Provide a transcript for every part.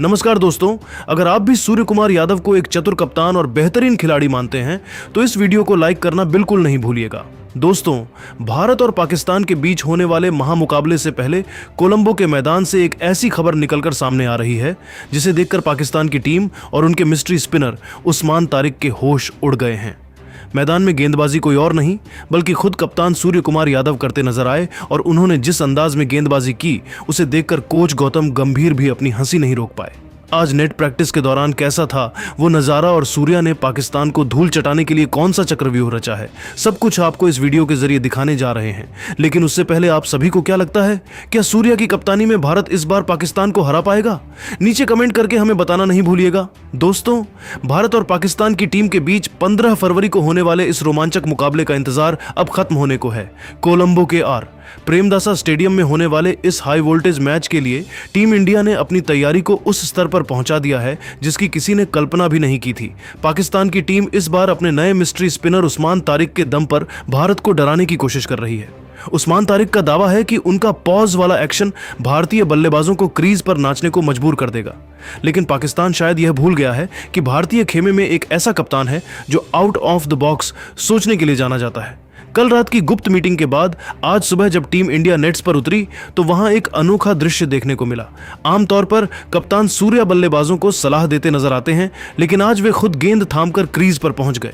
नमस्कार दोस्तों, अगर आप भी सूर्य कुमार यादव को एक चतुर कप्तान और बेहतरीन खिलाड़ी मानते हैं तो इस वीडियो को लाइक करना बिल्कुल नहीं भूलिएगा। दोस्तों, भारत और पाकिस्तान के बीच होने वाले महामुकाबले से पहले कोलंबो के मैदान से एक ऐसी खबर निकलकर सामने आ रही है जिसे देखकर पाकिस्तान की टीम और उनके मिस्ट्री स्पिनर उस्मान तारिक के होश उड़ गए हैं। मैदान में गेंदबाजी कोई और नहीं बल्कि खुद कप्तान सूर्य कुमार यादव करते नजर आए और उन्होंने जिस अंदाज में गेंदबाजी की उसे देखकर कोच गौतम गंभीर भी अपनी हंसी नहीं रोक पाए। आज नेट प्रैक्टिस के दौरान कैसा था वो नज़ारा और सूर्या ने पाकिस्तान को धूल चटाने के लिए कौन सा चक्रव्यूह रचा है, सब कुछ आपको इस वीडियो के जरिए दिखाने जा रहे हैं। लेकिन उससे पहले आप सभी को क्या लगता है, क्या सूर्या की कप्तानी में भारत इस बार पाकिस्तान को हरा पाएगा? नीचे कमेंट करके हमें बताना नहीं भूलिएगा। दोस्तों, भारत और पाकिस्तान की टीम के बीच 15 फरवरी को होने वाले इस रोमांचक मुकाबले का इंतजार अब खत्म होने को है। कोलंबो के प्रेमदासा स्टेडियम में होने वाले इस हाई वोल्टेज मैच के लिए टीम इंडिया ने अपनी तैयारी को उस स्तर पर पहुंचा दिया है जिसकी किसी ने कल्पना भी नहीं की थी। पाकिस्तान की टीम इस बार अपने नए मिस्ट्री स्पिनर उस्मान तारिक के दम पर भारत को डराने की कोशिश कर रही है। उस्मान तारिक का दावा है कि उनका पॉज वाला एक्शन भारतीय बल्लेबाजों को क्रीज पर नाचने को मजबूर कर देगा। लेकिन पाकिस्तान शायद यह भूल गया है कि भारतीय खेमे में एक ऐसा कप्तान है जो आउट ऑफ द बॉक्स सोचने के लिए जाना जाता है। कल रात की गुप्त मीटिंग के बाद आज सुबह जब टीम इंडिया नेट्स पर उतरी तो वहां एक अनोखा दृश्य देखने को मिला। आमतौर पर कप्तान सूर्या बल्लेबाजों को सलाह देते नजर आते हैं, लेकिन आज वे खुद गेंद थामकर क्रीज पर पहुंच गए।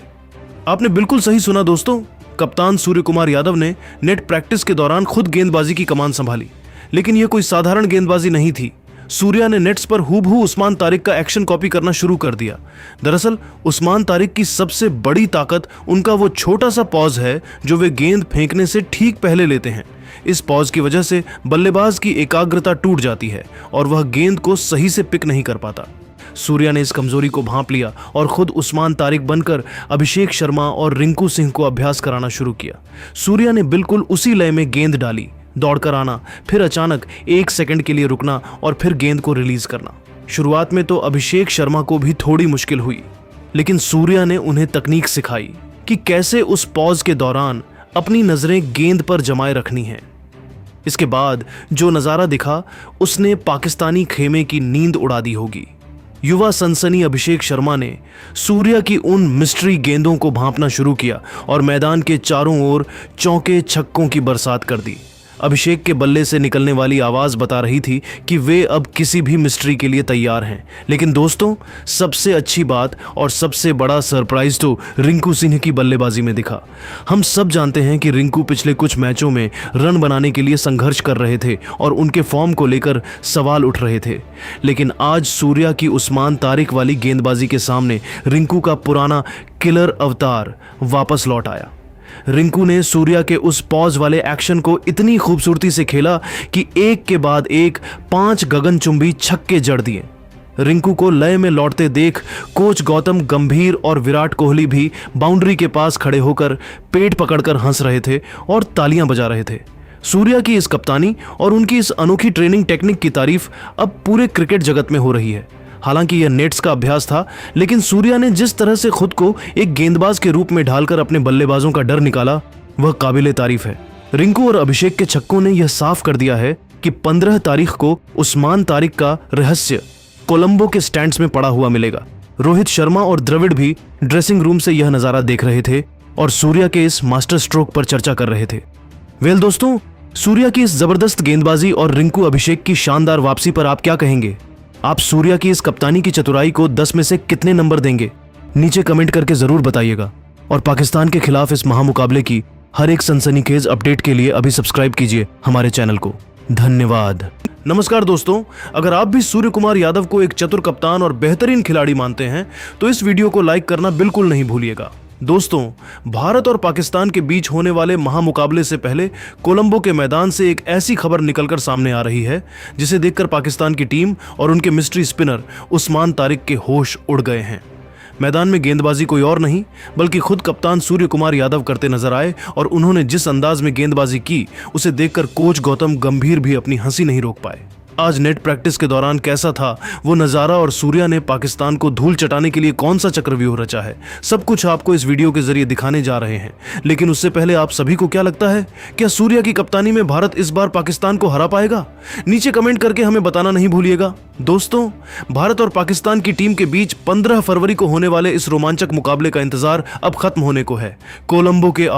आपने बिल्कुल सही सुना दोस्तों, कप्तान सूर्य कुमार यादव ने नेट प्रैक्टिस के दौरान खुद गेंदबाजी की कमान संभाली। लेकिन यह कोई साधारण गेंदबाजी नहीं थी। सूर्या ने नेट्स पर हूबहू उस्मान तारिक का एक्शन कॉपी करना शुरू कर दिया। दरअसल उस्मान तारिक की सबसे बड़ी ताकत उनका वो छोटा सा पॉज है जो वे गेंद फेंकने से ठीक पहले लेते हैं। इस पॉज की वजह से बल्लेबाज की एकाग्रता टूट जाती है और वह गेंद को सही से पिक नहीं कर पाता। सूर्या ने इस कमजोरी को भांप लिया और खुद उस्मान तारिक बनकर अभिषेक शर्मा और रिंकू सिंह को अभ्यास कराना शुरू किया। सूर्या ने बिल्कुल उसी लय में गेंद डाली, दौड़कर आना, फिर अचानक 1 सेकंड के लिए रुकना और फिर गेंद को रिलीज करना। शुरुआत में तो अभिषेक शर्मा को भी थोड़ी मुश्किल हुई, लेकिन सूर्या ने उन्हें तकनीक सिखाई कि कैसे उस पॉज के दौरान अपनी नजरें गेंद पर जमाए रखनी है। इसके बाद जो नजारा दिखा उसने पाकिस्तानी खेमे की नींद उड़ा दी होगी। युवा सनसनी अभिषेक शर्मा ने सूर्या की उन मिस्ट्री गेंदों को भांपना शुरू किया और मैदान के चारों ओर चौके छक्कों की बरसात कर दी। अभिषेक के बल्ले से निकलने वाली आवाज बता रही थी कि वे अब किसी भी मिस्ट्री के लिए तैयार हैं। लेकिन दोस्तों, सबसे अच्छी बात और सबसे बड़ा सरप्राइज तो रिंकू सिंह की बल्लेबाजी में दिखा। हम सब जानते हैं कि रिंकू पिछले कुछ मैचों में रन बनाने के लिए संघर्ष कर रहे थे और उनके फॉर्म को लेकर सवाल उठ रहे थे। लेकिन आज सूर्या की उस्मान तारिक वाली गेंदबाजी के सामने रिंकू का पुराना किलर अवतार वापस लौट आया। रिंकू ने सूर्या के उस पॉज वाले एक्शन को इतनी खूबसूरती से खेला कि एक के बाद एक 5 गगनचुंबी छक्के जड़ दिए। रिंकू को लय में लौटते देख कोच गौतम गंभीर और विराट कोहली भी बाउंड्री के पास खड़े होकर पेट पकड़कर हंस रहे थे और तालियां बजा रहे थे। सूर्या की इस कप्तानी और उनकी इस अनोखी ट्रेनिंग टेक्निक की तारीफ अब पूरे क्रिकेट जगत में हो रही है। हालांकि यह नेट्स का अभ्यास था, लेकिन सूर्या ने जिस तरह से खुद को एक गेंदबाज के रूप में ढालकर अपने बल्लेबाजों का डर निकाला वह काबिले तारीफ है। रिंकू और अभिषेक के छक्कों ने यह साफ कर दिया है कि 15 तारीख को उस्मान तारिक का रहस्य कोलंबो के स्टैंड्स में पड़ा हुआ मिलेगा। रोहित शर्मा और द्रविड़ भी ड्रेसिंग रूम से यह नजारा देख रहे थे और सूर्या के इस मास्टर स्ट्रोक पर चर्चा कर रहे थे। वेल दोस्तों, सूर्या की इस जबरदस्त गेंदबाजी और रिंकू अभिषेक की शानदार वापसी पर आप क्या कहेंगे? आप सूर्या की इस कप्तानी की चतुराई को 10 में से कितने नंबर देंगे? नीचे कमेंट करके जरूर बताइएगा। और पाकिस्तान के खिलाफ इस महामुकाबले की हर एक सनसनीखेज अपडेट के लिए अभी सब्सक्राइब कीजिए हमारे चैनल को। धन्यवाद। नमस्कार दोस्तों, अगर आप भी सूर्य कुमार यादव को एक चतुर कप्तान और बेहतरीन खिलाड़ी मानते हैं तो इस वीडियो को लाइक करना बिल्कुल नहीं भूलिएगा। दोस्तों, भारत और पाकिस्तान के बीच होने वाले महामुकाबले से पहले कोलंबो के मैदान से एक ऐसी खबर निकलकर सामने आ रही है जिसे देखकर पाकिस्तान की टीम और उनके मिस्ट्री स्पिनर उस्मान तारिक के होश उड़ गए हैं। मैदान में गेंदबाजी कोई और नहीं बल्कि खुद कप्तान सूर्य कुमार यादव करते नजर आए और उन्होंने जिस अंदाज में गेंदबाजी की उसे देखकर कोच गौतम गंभीर भी अपनी हंसी नहीं रोक पाए। आज नेट प्रैक्टिस के दौरान कैसा था वो नज़ारा और सूर्या ने पाकिस्तान को धूल चटाने के लिए कौन सा चक्रव्यूह रचा है, सब कुछ आपको इस वीडियो के जरिए दिखाने जा रहे हैं। लेकिन उससे पहले आप सभी को क्या लगता है, क्या सूर्या की कप्तानी में भारत इस बार पाकिस्तान को हरा पाएगा? नीचे कमेंट करके हमें बताना नहीं भूलिएगा। दोस्तों, भारत और पाकिस्तान की टीम के बीच 15 फरवरी को होने वाले इस रोमांचक मुकाबले का इंतजार अब खत्म होने को है। कोलंबो के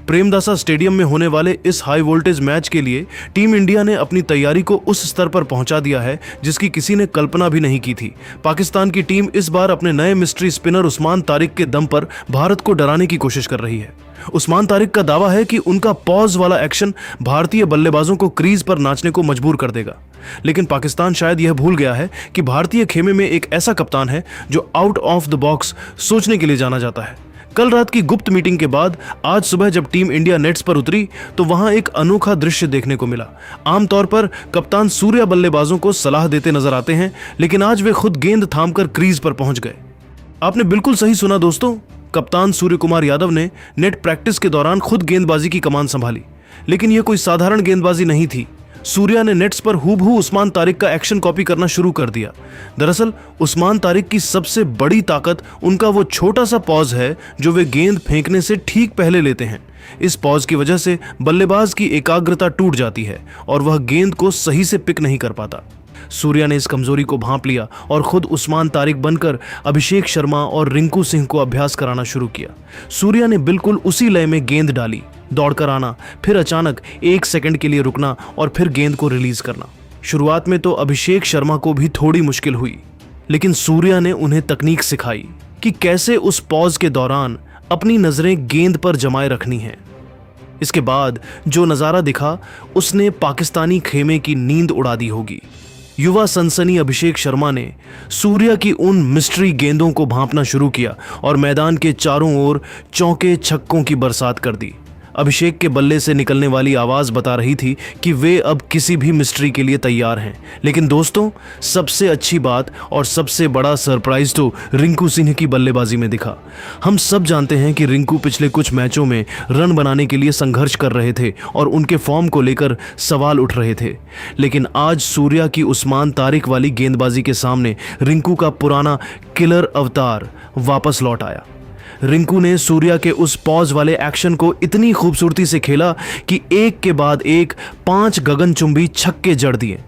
प्रेमदासा स्टेडियम में होने वाले इस हाई वोल्टेज मैच के लिए टीम इंडिया ने अपनी तैयारी को उस स्तर पर पहुंचा दिया है जिसकी किसी ने कल्पना भी नहीं की थी। पाकिस्तान की टीम इस बार अपने नए मिस्ट्री स्पिनर उस्मान तारिक के दम पर भारत को डराने की कोशिश कर रही है। उस्मान तारिक का दावा है कि उनका पॉज वाला एक्शन भारतीय बल्लेबाजों को क्रीज पर नाचने को मजबूर कर देगा। लेकिन पाकिस्तान शायद यह भूल गया है कि भारतीय खेमे में एक ऐसा कप्तान है जो आउट ऑफ द बॉक्स सोचने के लिए जाना जाता है। कल रात की गुप्त मीटिंग के बाद आज सुबह जब टीम इंडिया नेट्स पर उतरी तो वहां एक अनोखा दृश्य देखने को मिला। आमतौर पर कप्तान सूर्या बल्लेबाजों को सलाह देते नजर आते हैं, लेकिन आज वे खुद गेंद थामकर क्रीज पर पहुंच गए। आपने बिल्कुल सही सुना दोस्तों, कप्तान सूर्य कुमार यादव ने नेट प्रैक्टिस के दौरान खुद गेंदबाजी की कमान संभाली। लेकिन यह कोई साधारण गेंदबाजी नहीं थी। सूर्या ने नेट्स पर हूबहू उस्मान तारिक का एक्शन कॉपी करना शुरू कर दिया। दरअसल उस्मान तारिक की सबसे बड़ी ताकत उनका वो छोटा सा पॉज है जो वे गेंद फेंकने से ठीक पहले लेते हैं। इस पॉज की वजह से बल्लेबाज की एकाग्रता टूट जाती है और वह गेंद को सही से पिक नहीं कर पाता। सूर्या ने इस कमजोरी को भांप लिया और खुद उस्मान तारिक बनकर अभिषेक शर्मा और रिंकू सिंह को अभ्यास कराना शुरू किया। सूर्या ने बिल्कुल उसी लय में गेंद डाली, दौड़कर आना, फिर अचानक 1 सेकंड के लिए रुकना और फिर गेंद को रिलीज करना। शुरुआत में तो अभिषेक शर्मा को भी थोड़ी मुश्किल हुई, लेकिन सूर्या ने उन्हें तकनीक सिखाई कि कैसे उस पॉज के दौरान अपनी नजरें गेंद पर जमाए रखनी है। इसके बाद जो नजारा दिखा उसने पाकिस्तानी खेमे की नींद उड़ा दी होगी। युवा सनसनी अभिषेक शर्मा ने सूर्या की उन मिस्ट्री गेंदों को भांपना शुरू किया और मैदान के चारों ओर चौके छक्कों की बरसात कर दी। अभिषेक के बल्ले से निकलने वाली आवाज बता रही थी कि वे अब किसी भी मिस्ट्री के लिए तैयार हैं। लेकिन दोस्तों, सबसे अच्छी बात और सबसे बड़ा सरप्राइज तो रिंकू सिंह की बल्लेबाजी में दिखा। हम सब जानते हैं कि रिंकू पिछले कुछ मैचों में रन बनाने के लिए संघर्ष कर रहे थे और उनके फॉर्म को लेकर सवाल उठ रहे थे। लेकिन आज सूर्या की उस्मान तारिक वाली गेंदबाजी के सामने रिंकू का पुराना किलर अवतार वापस लौट आया। रिंकू ने सूर्या के उस पॉज वाले एक्शन को इतनी खूबसूरती से खेला कि एक के बाद एक 5 गगनचुंबी छक्के जड़ दिए।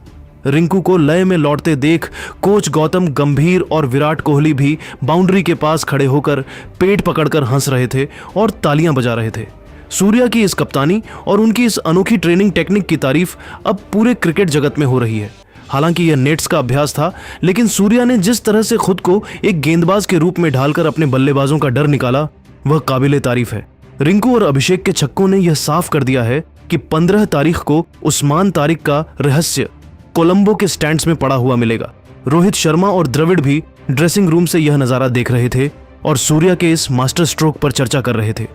रिंकू को लय में लौटते देख कोच गौतम गंभीर और विराट कोहली भी बाउंड्री के पास खड़े होकर पेट पकड़कर हंस रहे थे और तालियां बजा रहे थे। सूर्या की इस कप्तानी और उनकी इस अनोखी ट्रेनिंग टेक्निक की तारीफ अब पूरे क्रिकेट जगत में हो रही है। हालांकि यह नेट्स का अभ्यास था, लेकिन सूर्या ने जिस तरह से खुद को एक गेंदबाज के रूप में ढालकर अपने बल्लेबाजों का डर निकाला वह काबिले तारीफ है। रिंकू और अभिषेक के छक्कों ने यह साफ कर दिया है कि 15 तारीख को उस्मान तारिक का रहस्य कोलंबो के स्टैंड्स में पड़ा हुआ मिलेगा। रोहित शर्मा और द्रविड़ भी ड्रेसिंग रूम से यह नजारा देख रहे थे और सूर्या के इस मास्टर स्ट्रोक पर चर्चा कर रहे थे।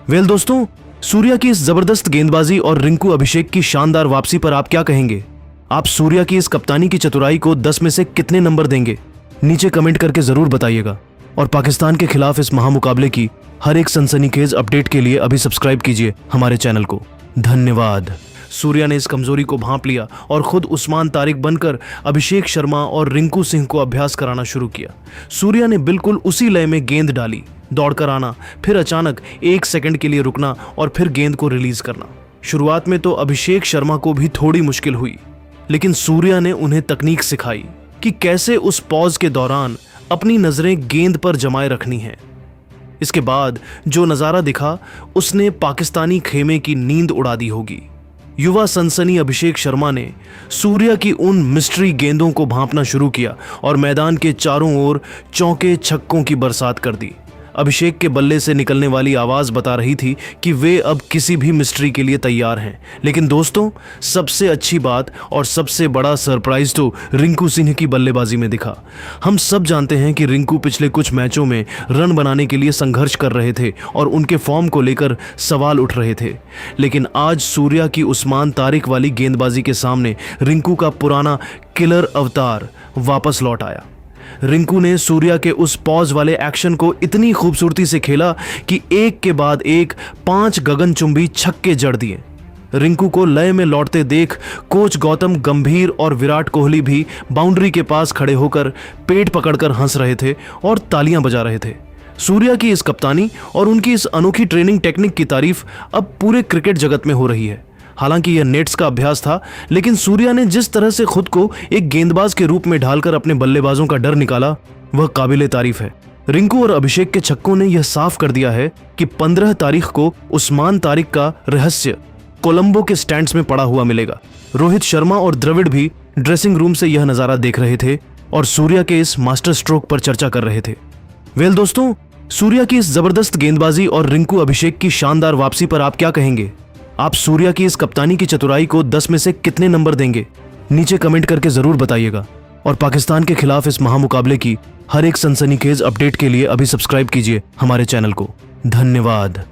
वेल दोस्तों, सूर्या की इस जबरदस्त गेंदबाजी और रिंकू अभिषेक की शानदार वापसी पर आप क्या कहेंगे? आप सूर्या की इस कप्तानी की चतुराई को 10 में से कितने नंबर देंगे? नीचे कमेंट करके जरूर बताइएगा। और पाकिस्तान के खिलाफ इस महामुकाबले की हर एक सनसनीखेज अपडेट के लिए अभी सब्सक्राइब कीजिए हमारे चैनल को। धन्यवाद। सूर्या ने इस कमजोरी को भांप लिया और खुद उस्मान तारिक बनकर अभिषेक शर्मा और रिंकू सिंह को अभ्यास कराना शुरू किया। सूर्या ने बिल्कुल उसी लय में गेंद डाली, दौड़कर आना, फिर अचानक 1 सेकंड के लिए रुकना और फिर गेंद को रिलीज करना। शुरुआत में तो अभिषेक शर्मा को भी थोड़ी मुश्किल हुई, लेकिन सूर्या ने उन्हें तकनीक सिखाई कि कैसे उस पॉज के दौरान अपनी नजरें गेंद पर जमाए रखनी है। इसके बाद जो नजारा दिखा उसने पाकिस्तानी खेमे की नींद उड़ा दी होगी। युवा सनसनी अभिषेक शर्मा ने सूर्या की उन मिस्ट्री गेंदों को भांपना शुरू किया और मैदान के चारों ओर चौके छक्कों की बरसात कर दी। अभिषेक के बल्ले से निकलने वाली आवाज बता रही थी कि वे अब किसी भी मिस्ट्री के लिए तैयार हैं। लेकिन दोस्तों, सबसे अच्छी बात और सबसे बड़ा सरप्राइज तो रिंकू सिंह की बल्लेबाजी में दिखा। हम सब जानते हैं कि रिंकू पिछले कुछ मैचों में रन बनाने के लिए संघर्ष कर रहे थे और उनके फॉर्म को लेकर सवाल उठ रहे थे। लेकिन आज सूर्या की उस्मान तारिक वाली गेंदबाजी के सामने रिंकू का पुराना किलर अवतार वापस लौट आया। रिंकू ने सूर्या के उस पॉज वाले एक्शन को इतनी खूबसूरती से खेला कि एक के बाद एक 5 गगनचुंबी छक्के जड़ दिए। रिंकू को लय में लौटते देख कोच गौतम गंभीर और विराट कोहली भी बाउंड्री के पास खड़े होकर पेट पकड़कर हंस रहे थे और तालियां बजा रहे थे। सूर्या की इस कप्तानी और उनकी इस अनोखी ट्रेनिंग टेक्निक की तारीफ अब पूरे क्रिकेट जगत में हो रही है। हालांकि यह नेट्स का अभ्यास था, लेकिन सूर्या ने जिस तरह से खुद को एक गेंदबाज के रूप में ढालकर अपने बल्लेबाजों का डर निकाला, वह काबिले तारीफ है। रिंकू और अभिषेक के छक्कों ने यह साफ कर दिया है कि 15 तारीख को उस्मान तारिक का रहस्य कोलंबो के स्टैंड्स में पड़ा हुआ मिलेगा। रोहित शर्मा और द्रविड़ भी ड्रेसिंग रूम से यह नजारा देख रहे थे और सूर्या के इस मास्टर स्ट्रोक पर चर्चा कर रहे थे। वेल दोस्तों, सूर्या की इस जबरदस्त गेंदबाजी और रिंकू अभिषेक की शानदार वापसी पर आप क्या कहेंगे? आप सूर्या की इस कप्तानी की चतुराई को 10 में से कितने नंबर देंगे? नीचे कमेंट करके जरूर बताइएगा। और पाकिस्तान के खिलाफ इस महामुकाबले की हर एक सनसनीखेज अपडेट के लिए अभी सब्सक्राइब कीजिए हमारे चैनल को। धन्यवाद।